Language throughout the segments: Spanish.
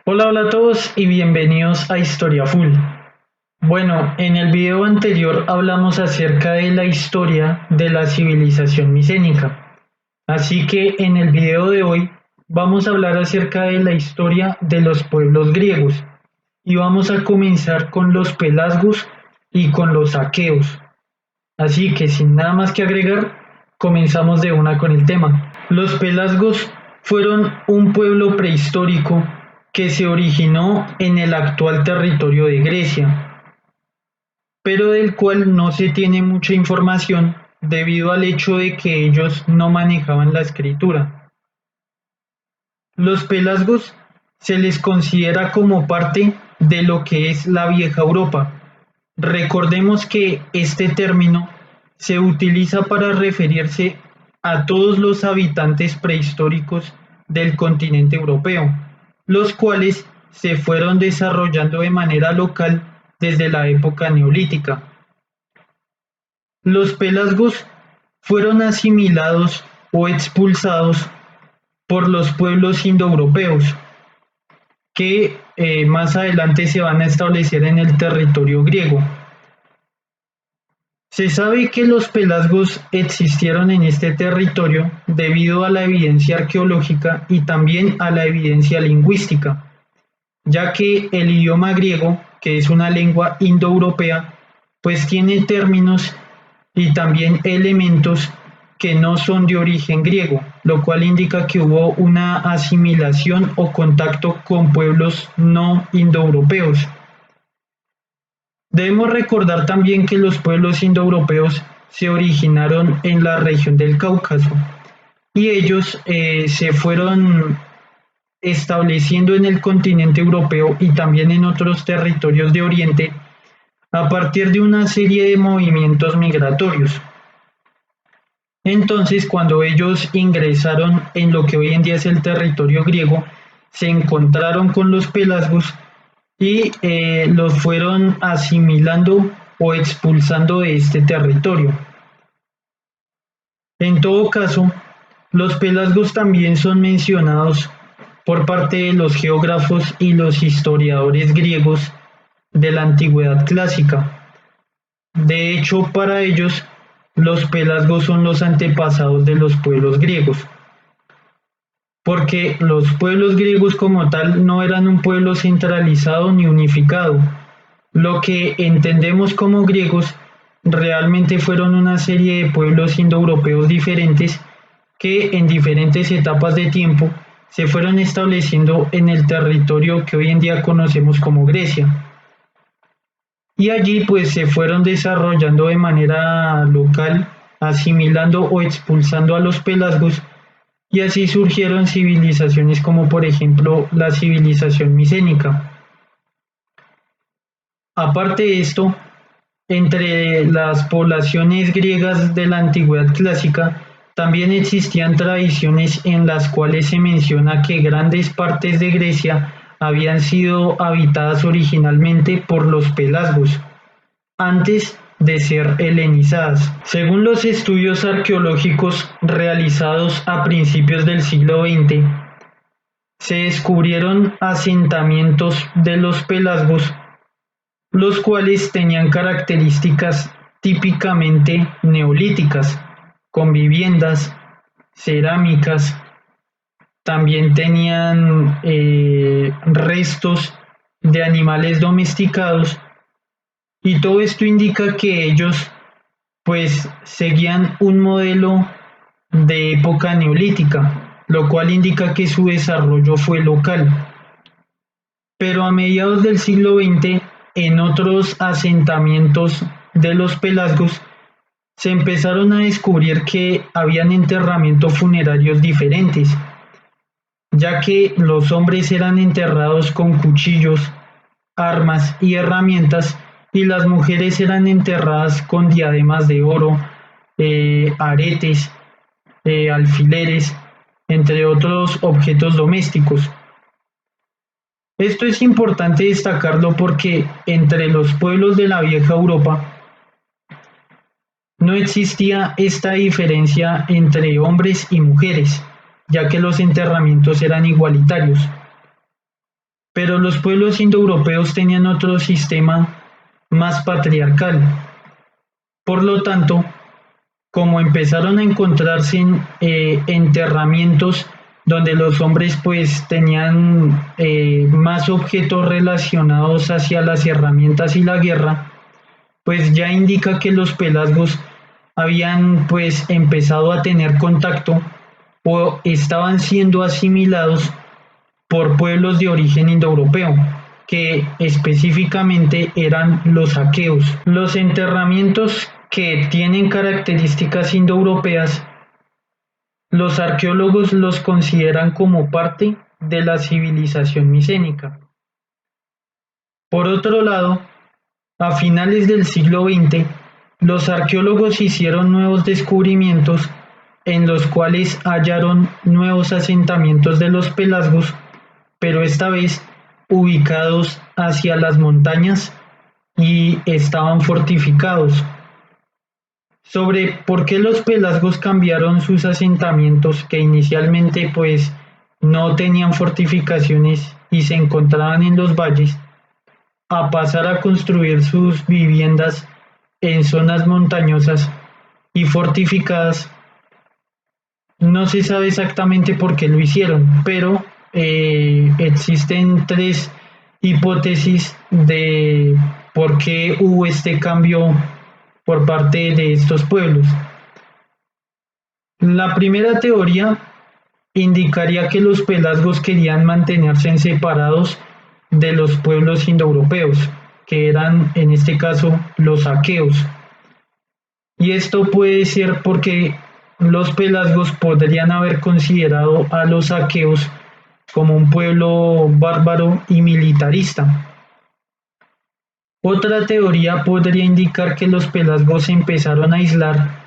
Hola a todos y bienvenidos a Historia Full. Bueno, en el video anterior hablamos acerca de la historia de la civilización micénica. Así que en el video de hoy vamos a hablar acerca de la historia de los pueblos griegos y vamos a comenzar con los pelasgos y con los aqueos. Así que sin nada más que agregar, comenzamos de una con el tema. Los pelasgos fueron un pueblo prehistórico que se originó en el actual territorio de Grecia, pero del cual no se tiene mucha información debido al hecho de que ellos no manejaban la escritura. Los pelasgos se les considera como parte de lo que es la vieja Europa. Recordemos que este término se utiliza para referirse a todos los habitantes prehistóricos del continente europeo, los cuales se fueron desarrollando de manera local desde la época neolítica. Los pelasgos fueron asimilados o expulsados por los pueblos indoeuropeos, que más adelante se van a establecer en el territorio griego. Se sabe que los pelasgos existieron en este territorio debido a la evidencia arqueológica y también a la evidencia lingüística, ya que el idioma griego, que es una lengua indoeuropea, pues tiene términos y también elementos que no son de origen griego, lo cual indica que hubo una asimilación o contacto con pueblos no indoeuropeos. Debemos recordar también que los pueblos indoeuropeos se originaron en la región del Cáucaso y ellos se fueron estableciendo en el continente europeo y también en otros territorios de Oriente a partir de una serie de movimientos migratorios. Entonces, cuando ellos ingresaron en lo que hoy en día es el territorio griego, se encontraron con los pelasgos y los fueron asimilando o expulsando de este territorio. En todo caso, los pelasgos también son mencionados por parte de los geógrafos y los historiadores griegos de la antigüedad clásica. De hecho, para ellos, los pelasgos son los antepasados de los pueblos griegos, porque los pueblos griegos como tal no eran un pueblo centralizado ni unificado. Lo que entendemos como griegos realmente fueron una serie de pueblos indoeuropeos diferentes que en diferentes etapas de tiempo se fueron estableciendo en el territorio que hoy en día conocemos como Grecia. Y allí pues se fueron desarrollando de manera local, asimilando o expulsando a los pelasgos, y así surgieron civilizaciones como por ejemplo la civilización micénica. Aparte de esto, entre las poblaciones griegas de la antigüedad clásica también existían tradiciones en las cuales se menciona que grandes partes de Grecia habían sido habitadas originalmente por los pelasgos, antes de ser helenizadas. Según los estudios arqueológicos realizados a principios del siglo XX, se descubrieron asentamientos de los pelasgos, los cuales tenían características típicamente neolíticas, con viviendas, cerámicas, también tenían restos de animales domesticados, y todo esto indica que ellos pues seguían un modelo de época neolítica, lo cual indica que su desarrollo fue local. Pero a mediados del siglo XX, en otros asentamientos de los pelasgos, se empezaron a descubrir que habían enterramientos funerarios diferentes, ya que los hombres eran enterrados con cuchillos, armas y herramientas, y las mujeres eran enterradas con diademas de oro, aretes, alfileres, entre otros objetos domésticos. Esto es importante destacarlo porque entre los pueblos de la vieja Europa no existía esta diferencia entre hombres y mujeres, ya que los enterramientos eran igualitarios. pero los pueblos indoeuropeos tenían otro sistema más patriarcal. Por lo tanto, como empezaron a encontrarse enterramientos donde los hombres pues tenían más objetos relacionados hacia las herramientas y la guerra, pues ya indica que los pelasgos habían pues empezado a tener contacto o estaban siendo asimilados por pueblos de origen indoeuropeo, que específicamente eran los aqueos. Los enterramientos que tienen características indoeuropeas, los arqueólogos los consideran como parte de la civilización micénica. Por otro lado, a finales del siglo XX, los arqueólogos hicieron nuevos descubrimientos en los cuales hallaron nuevos asentamientos de los pelasgos, pero esta vez ubicados hacia las montañas y estaban fortificados. Sobre por qué los pelasgos cambiaron sus asentamientos, que inicialmente pues no tenían fortificaciones y se encontraban en los valles, a pasar a construir sus viviendas en zonas montañosas y fortificadas. No se sabe exactamente por qué lo hicieron, pero existen tres hipótesis de por qué hubo este cambio por parte de estos pueblos. La primera teoría indicaría que los pelasgos querían mantenerse separados de los pueblos indoeuropeos, que eran en este caso los aqueos. Y esto puede ser porque los pelasgos podrían haber considerado a los aqueos como un pueblo bárbaro y militarista. Otra teoría podría indicar que los pelasgos se empezaron a aislar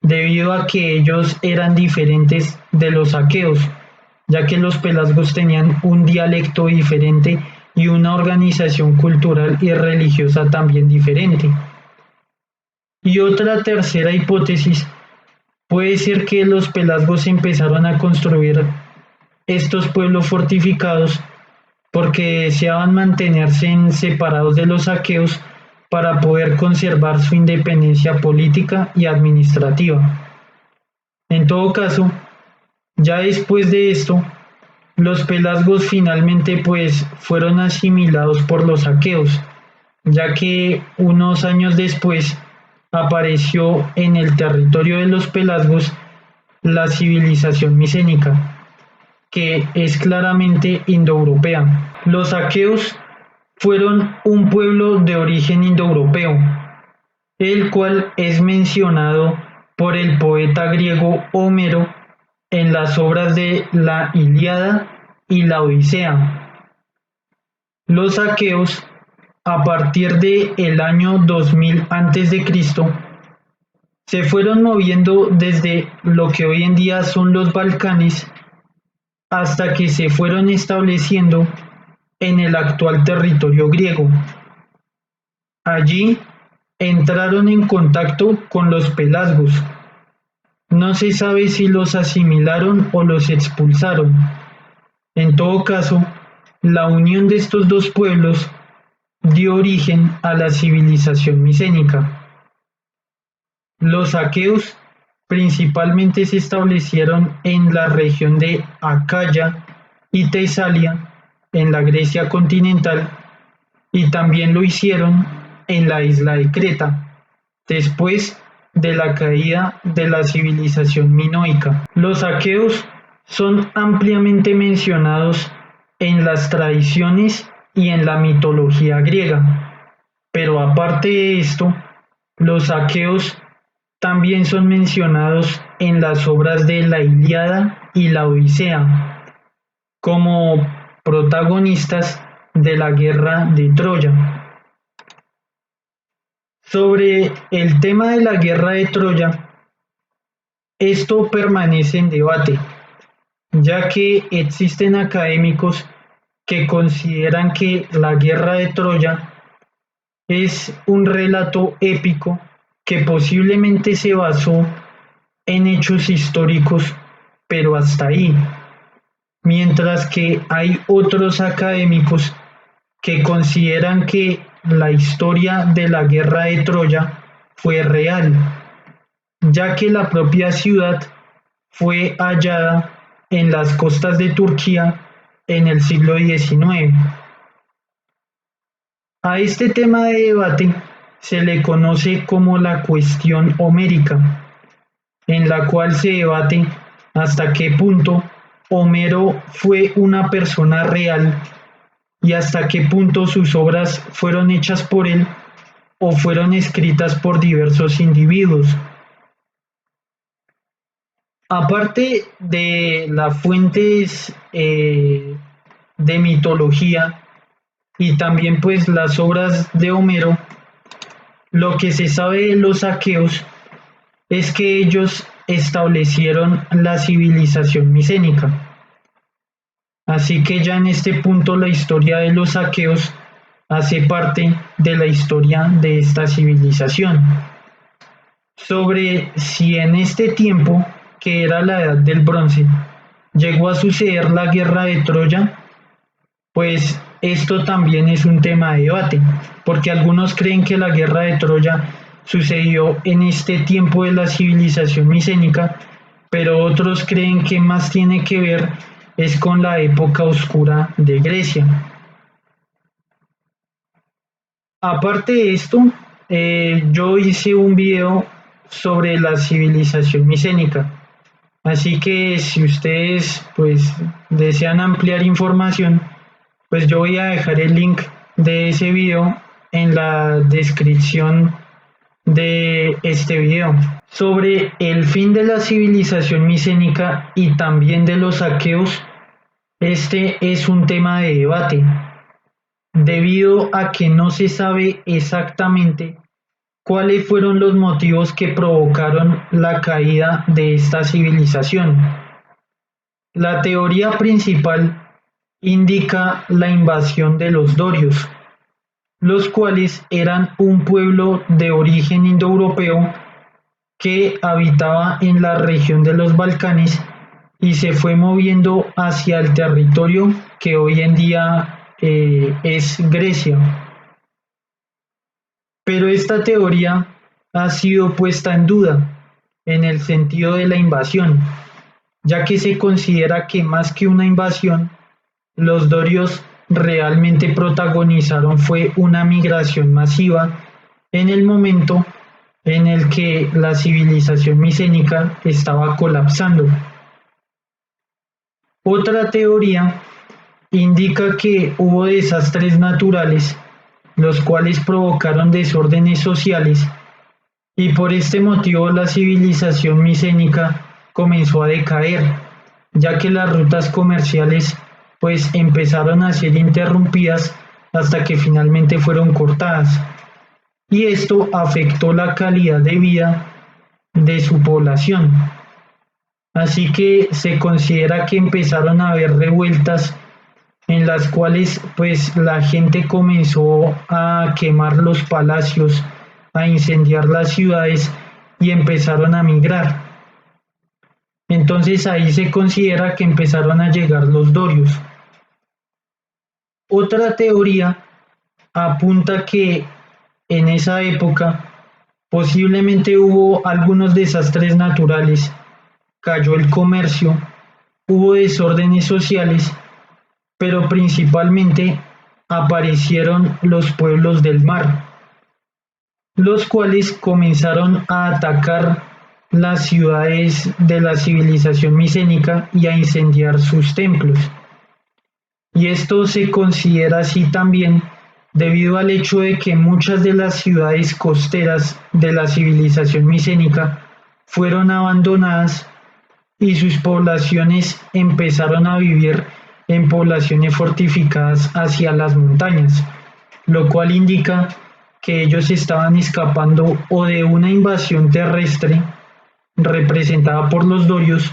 debido a que ellos eran diferentes de los aqueos, ya que los pelasgos tenían un dialecto diferente y una organización cultural y religiosa también diferente. Y otra tercera hipótesis puede ser que los pelasgos empezaron a construir estos pueblos fortificados porque deseaban mantenerse separados de los aqueos para poder conservar su independencia política y administrativa. En todo caso, ya después de esto, los pelasgos finalmente pues fueron asimilados por los aqueos, ya que unos años después apareció en el territorio de los pelasgos la civilización micénica, que es claramente indoeuropea. Los aqueos fueron un pueblo de origen indoeuropeo, el cual es mencionado por el poeta griego Homero en las obras de la Ilíada y la Odisea. Los aqueos, a partir del año 2000 a.C., se fueron moviendo desde lo que hoy en día son los Balcanes hasta que se fueron estableciendo en el actual territorio griego. Allí entraron en contacto con los pelasgos. No se sabe si los asimilaron o los expulsaron. En todo caso, la unión de estos dos pueblos dio origen a la civilización micénica. Los aqueos principalmente se establecieron en la región de Acaya y Tesalia, en la Grecia continental, y también lo hicieron en la isla de Creta, después de la caída de la civilización minoica. Los aqueos son ampliamente mencionados en las tradiciones y en la mitología griega, pero aparte de esto, los aqueos también son mencionados en las obras de la Ilíada y la Odisea como protagonistas de la guerra de Troya. Sobre el tema de la guerra de Troya, esto permanece en debate, ya que existen académicos que consideran que la guerra de Troya es un relato épico que posiblemente se basó en hechos históricos, pero hasta ahí. mientras que hay otros académicos que consideran que la historia de la guerra de Troya fue real, ya que la propia ciudad fue hallada en las costas de Turquía en el siglo XIX. A este tema de debate se le conoce como la cuestión homérica, en la cual se debate hasta qué punto Homero fue una persona real y hasta qué punto sus obras fueron hechas por él o fueron escritas por diversos individuos. Aparte de las fuentes de mitología y también pues las obras de Homero, lo que se sabe de los aqueos es que ellos establecieron la civilización micénica. Así que ya en este punto la historia de los aqueos hace parte de la historia de esta civilización. Sobre si en este tiempo, que era la edad del bronce, llegó a suceder la guerra de Troya, pues esto también es un tema de debate, porque algunos creen que la guerra de Troya sucedió en este tiempo de la civilización micénica, pero otros creen que más tiene que ver es con la época oscura de Grecia. Aparte de esto, yo hice un video sobre la civilización micénica, así que si ustedes pues desean ampliar información, pues yo voy a dejar el link de ese video en la descripción de este video. Sobre el fin de la civilización micénica y también de los aqueos, este es un tema de debate, debido a que no se sabe exactamente cuáles fueron los motivos que provocaron la caída de esta civilización. La teoría principal indica la invasión de los dorios, los cuales eran un pueblo de origen indoeuropeo que habitaba en la región de los Balcanes y se fue moviendo hacia el territorio que hoy en día es Grecia. Pero esta teoría ha sido puesta en duda en el sentido de la invasión, ya que se considera que más que una invasión, los dorios realmente protagonizaron fue una migración masiva en el momento en el que la civilización micénica estaba colapsando. Otra teoría indica que hubo desastres naturales, los cuales provocaron desórdenes sociales, y por este motivo la civilización micénica comenzó a decaer, ya que las rutas comerciales pues empezaron a ser interrumpidas hasta que finalmente fueron cortadas, y esto afectó la calidad de vida de su población. Así que se considera que empezaron a haber revueltas en las cuales pues la gente comenzó a quemar los palacios, a incendiar las ciudades y empezaron a migrar. Entonces ahí se considera que empezaron a llegar los dorios. Otra teoría apunta que en esa época posiblemente hubo algunos desastres naturales, cayó el comercio, hubo desórdenes sociales, pero principalmente aparecieron los pueblos del mar, los cuales comenzaron a atacar las ciudades de la civilización micénica y a incendiar sus templos. Y esto se considera así también debido al hecho de que muchas de las ciudades costeras de la civilización micénica fueron abandonadas y sus poblaciones empezaron a vivir en poblaciones fortificadas hacia las montañas, lo cual indica que ellos estaban escapando o de una invasión terrestre representada por los dorios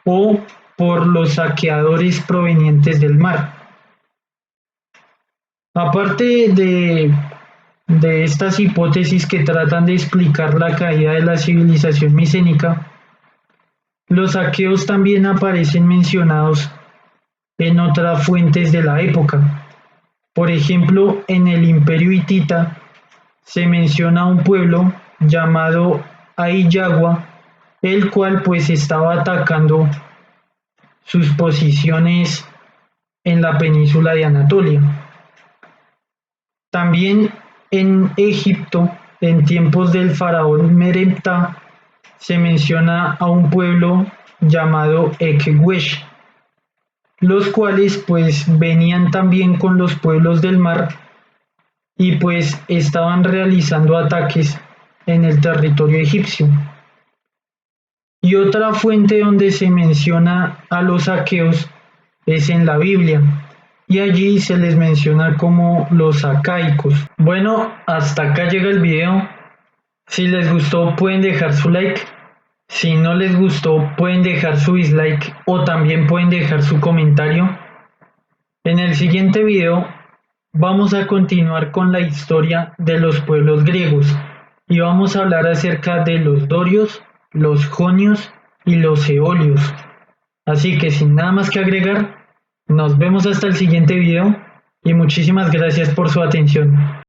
o por los saqueadores provenientes del mar. Aparte de estas hipótesis que tratan de explicar la caída de la civilización micénica, los aqueos también aparecen mencionados en otras fuentes de la época. Por ejemplo, en el Imperio Hitita se menciona un pueblo llamado Aiyagua, el cual pues estaba atacando sus posiciones en la península de Anatolia. También en Egipto, en tiempos del faraón Mereptah, se menciona a un pueblo llamado Ekwesh, los cuales pues venían también con los pueblos del mar y pues estaban realizando ataques en el territorio egipcio. Y otra fuente donde se menciona a los aqueos es en la Biblia, y allí se les menciona como los acaicos. Bueno, hasta acá llega el video. Si les gustó pueden dejar su like, si no les gustó pueden dejar su dislike o también pueden dejar su comentario. En el siguiente video vamos a continuar con la historia de los pueblos griegos y vamos a hablar acerca de los dorios, los jonios y los eolios. Así que sin nada más que agregar, nos vemos hasta el siguiente video y muchísimas gracias por su atención.